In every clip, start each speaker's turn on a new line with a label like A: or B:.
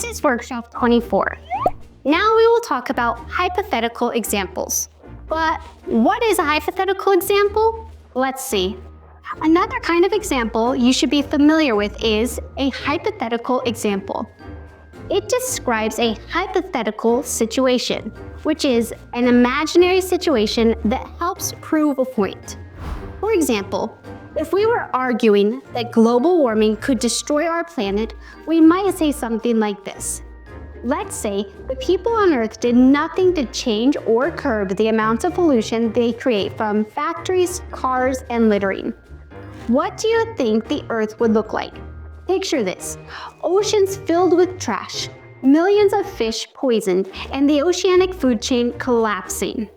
A: This is workshop 24. Now we will talk about hypothetical examples. But what is a hypothetical example? Let's see. Another kind of example you should be familiar with is a hypothetical example. It describes a hypothetical situation, which is an imaginary situation that helps prove a point. For example, if we were arguing that global warming could destroy our planet, we might say something like this. Let's say the people on Earth did nothing to change or curb the amount of pollution they create from factories, cars, and littering. What do you think the Earth would look like? Picture this: oceans filled with trash, millions of fish poisoned, and the oceanic food chain collapsing.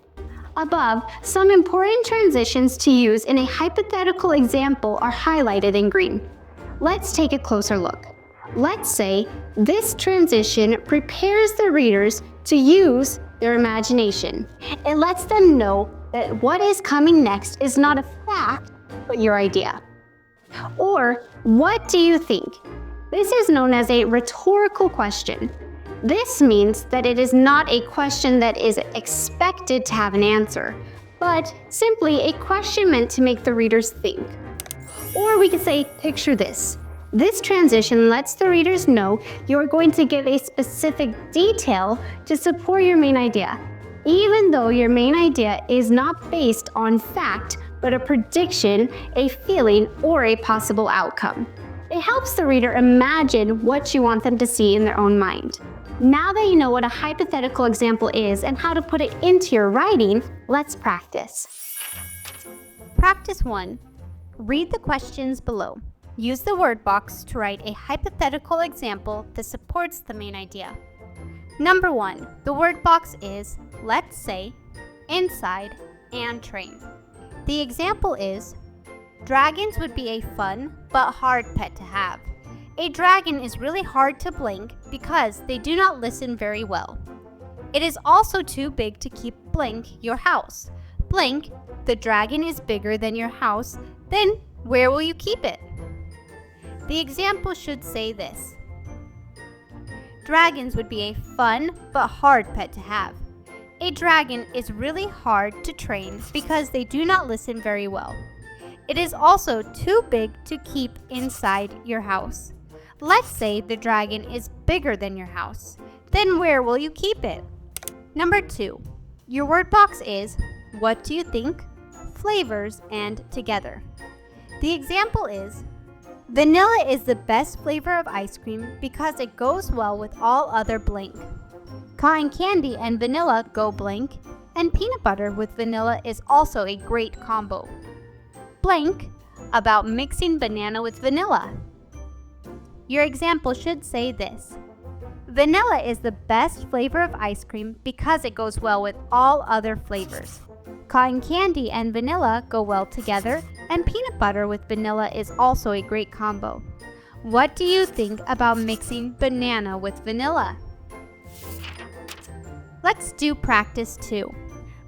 A: Above, some important transitions to use in a hypothetical example are highlighted in green. Let's take a closer look. Let's say this transition prepares the readers to use their imagination. It lets them know that what is coming next is not a fact, but your idea. Or, what do you think? This is known as a rhetorical question. This means that it is not a question that is expected to have an answer, but simply a question meant to make the readers think. Or we could say, picture this. This transition lets the readers know you are going to give a specific detail to support your main idea, even though your main idea is not based on fact, but a prediction, a feeling, or a possible outcome. It helps the reader imagine what you want them to see in their own mind. Now that you know what a hypothetical example is and how to put it into your writing, let's practice. Practice 1. Read the questions below. Use the word box to write a hypothetical example that supports the main idea. Number 1. The word box is, let's say, inside, and train. The example is, dragons would be a fun but hard pet to have. A dragon is really hard to blink because they do not listen very well. It is also too big to keep Blink, your house. Blink, the dragon is bigger than your house, then where will you keep it? The example should say this. Dragons would be a fun but hard pet to have. A dragon is really hard to train because they do not listen very well. It is also too big to keep inside your house. Let's say the dragon is bigger than your house. Then where will you keep it? Number 2. Your word box is, what do you think, flavors, and together. The example is, vanilla is the best flavor of ice cream because it goes well with all other blank. Cotton candy and vanilla go blank, and peanut butter with vanilla is also a great combo. Blank about mixing banana with vanilla. Your example should say this. Vanilla is the best flavor of ice cream because it goes well with all other flavors. Cotton candy and vanilla go well together, and peanut butter with vanilla is also a great combo. What do you think about mixing banana with vanilla? Let's do practice 2.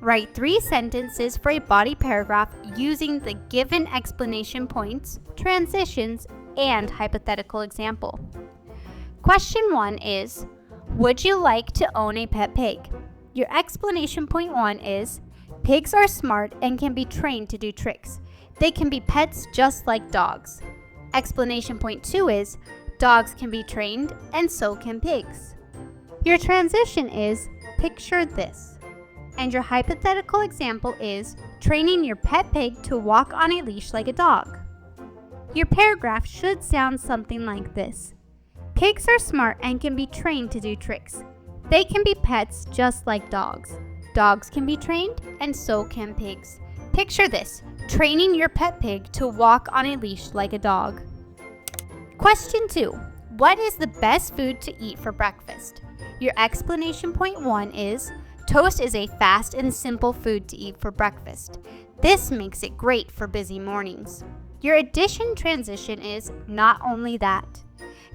A: Write 3 sentences for a body paragraph using the given explanation points, transitions, and hypothetical example. Question 1 is, would you like to own a pet pig? Your explanation point 1 is, pigs are smart and can be trained to do tricks. They can be pets just like dogs. Explanation point 2 is, dogs can be trained and so can pigs. Your transition is, picture this. And your hypothetical example is, training your pet pig to walk on a leash like a dog. Your paragraph should sound something like this. Pigs are smart and can be trained to do tricks. They can be pets just like dogs. Dogs can be trained and so can pigs. Picture this, training your pet pig to walk on a leash like a dog. Question 2. What is the best food to eat for breakfast? Your explanation point 1 is, toast is a fast and simple food to eat for breakfast. This makes it great for busy mornings. Your addition transition is, not only that.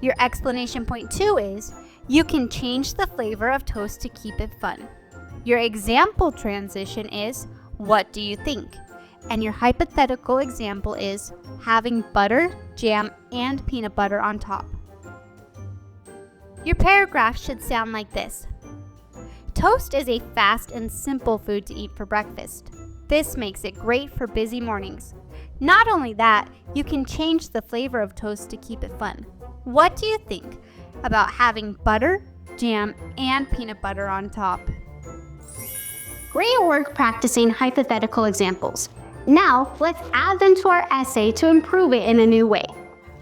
A: Your explanation point 2 is, you can change the flavor of toast to keep it fun. Your example transition is, what do you think? And your hypothetical example is, having butter, jam, and peanut butter on top. Your paragraph should sound like this. Toast is a fast and simple food to eat for breakfast. This makes it great for busy mornings. Not only that, you can change the flavor of toast to keep it fun. What do you think about having butter, jam, and peanut butter on top? Great work practicing hypothetical examples. Now, let's add them to our essay to improve it in a new way.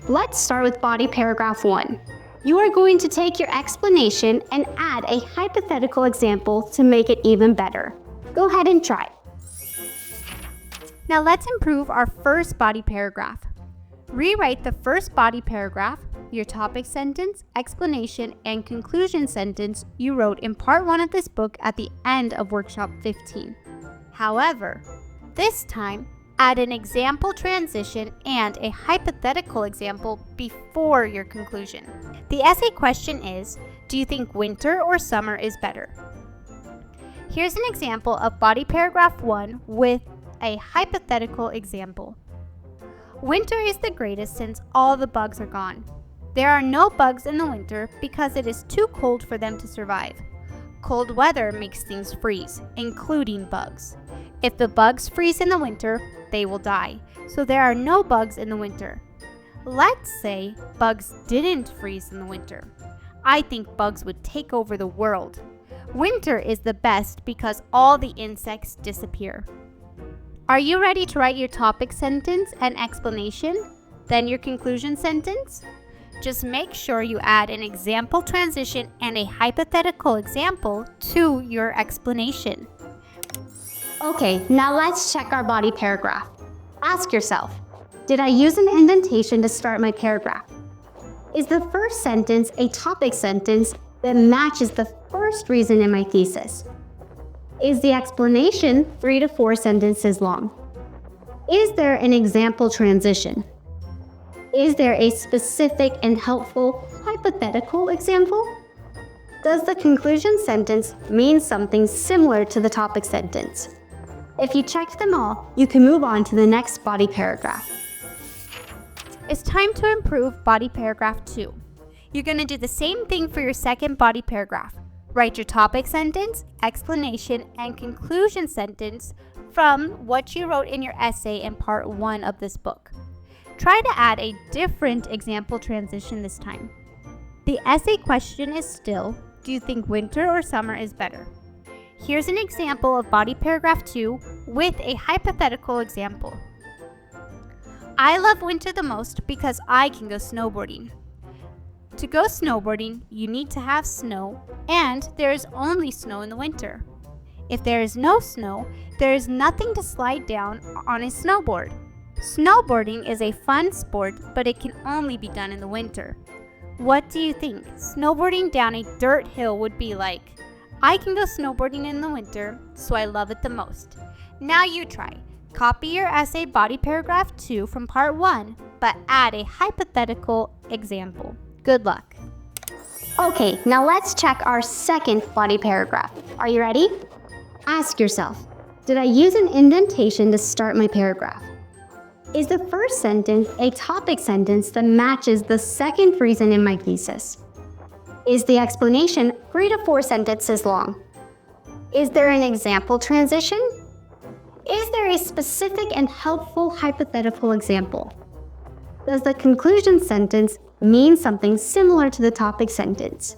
A: Let's start with body paragraph 1. You are going to take your explanation and add a hypothetical example to make it even better. Go ahead and try. Now let's improve our first body paragraph. Rewrite the first body paragraph, your topic sentence, explanation, and conclusion sentence you wrote in part 1 of this book at the end of workshop 15. However, this time, add an example transition and a hypothetical example before your conclusion. The essay question is, do you think winter or summer is better? Here's an example of body paragraph 1 with a hypothetical example. Winter is the greatest since all the bugs are gone. There are no bugs in the winter because it is too cold for them to survive. Cold weather makes things freeze, including bugs. If the bugs freeze in the winter, they will die, so there are no bugs in the winter. Let's say bugs didn't freeze in the winter. I think bugs would take over the world. Winter is the best because all the insects disappear. Are you ready to write your topic sentence and explanation, then your conclusion sentence? Just make sure you add an example transition and a hypothetical example to your explanation. Okay, now let's check our body paragraph. Ask yourself, did I use an indentation to start my paragraph? Is the first sentence a topic sentence that matches the first reason in my thesis? Is the explanation 3 to 4 sentences long? Is there an example transition? Is there a specific and helpful hypothetical example? Does the conclusion sentence mean something similar to the topic sentence? If you checked them all, you can move on to the next body paragraph. It's time to improve body paragraph 2. You're going to do the same thing for your second body paragraph. Write your topic sentence, explanation, and conclusion sentence from what you wrote in your essay in part 1 of this book. Try to add a different example transition this time. The essay question is still, do you think winter or summer is better? Here's an example of body paragraph 2 with a hypothetical example. I love winter the most because I can go snowboarding. To go snowboarding, you need to have snow, and there is only snow in the winter. If there is no snow, there is nothing to slide down on a snowboard. Snowboarding is a fun sport, but it can only be done in the winter. What do you think snowboarding down a dirt hill would be like? I can go snowboarding in the winter, so I love it the most. Now you try. Copy your essay body paragraph 2 from part 1, but add a hypothetical example. Good luck. Okay, now let's check our second body paragraph. Are you ready? Ask yourself, did I use an indentation to start my paragraph? Is the first sentence a topic sentence that matches the second reason in my thesis? Is the explanation 3 to 4 sentences long? Is there an example transition? Is there a specific and helpful hypothetical example? Does the conclusion sentence mean something similar to the topic sentence?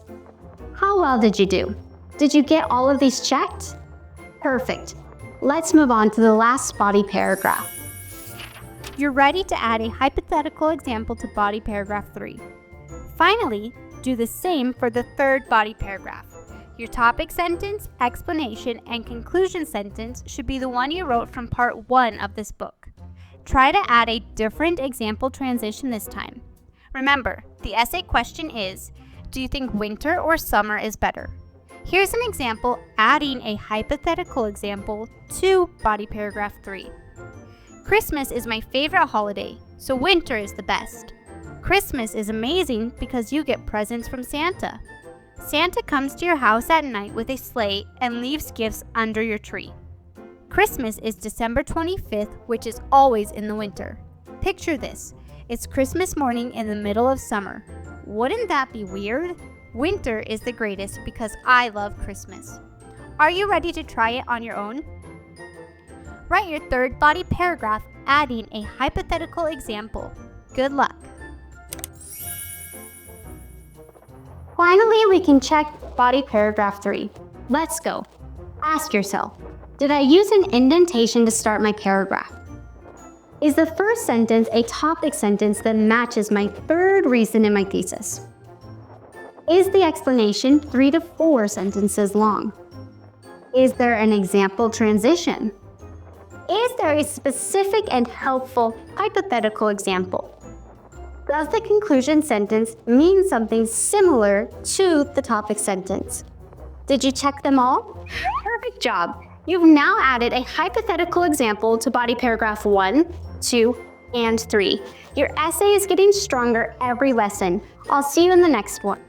A: How well did you do? Did you get all of these checked? Perfect. Let's move on to the last body paragraph. You're ready to add a hypothetical example to body paragraph 3. Finally, do the same for the third body paragraph. Your topic sentence, explanation, and conclusion sentence should be the one you wrote from part 1 of this book. Try to add a different example transition this time. Remember, the essay question is, do you think winter or summer is better? Here's an example adding a hypothetical example to body paragraph 3. Christmas is my favorite holiday, so winter is the best. Christmas is amazing because you get presents from Santa. Santa comes to your house at night with a sleigh and leaves gifts under your tree. Christmas is December 25th, which is always in the winter. Picture this. It's Christmas morning in the middle of summer. Wouldn't that be weird?
B: Winter is the greatest because I love Christmas. Are you ready to try it on your own? Write your third body paragraph adding a hypothetical example. Good luck!
A: Finally, we can check body paragraph 3. Let's go. Ask yourself, did I use an indentation to start my paragraph? Is the first sentence a topic sentence that matches my third reason in my thesis? Is the explanation 3 to 4 sentences long? Is there an example transition? Is there a specific and helpful hypothetical example? Does the conclusion sentence mean something similar to the topic sentence? Did you check them all? Perfect job! You've now added a hypothetical example to body paragraph 1, 2, and 3. Your essay is getting stronger every lesson. I'll see you in the next one.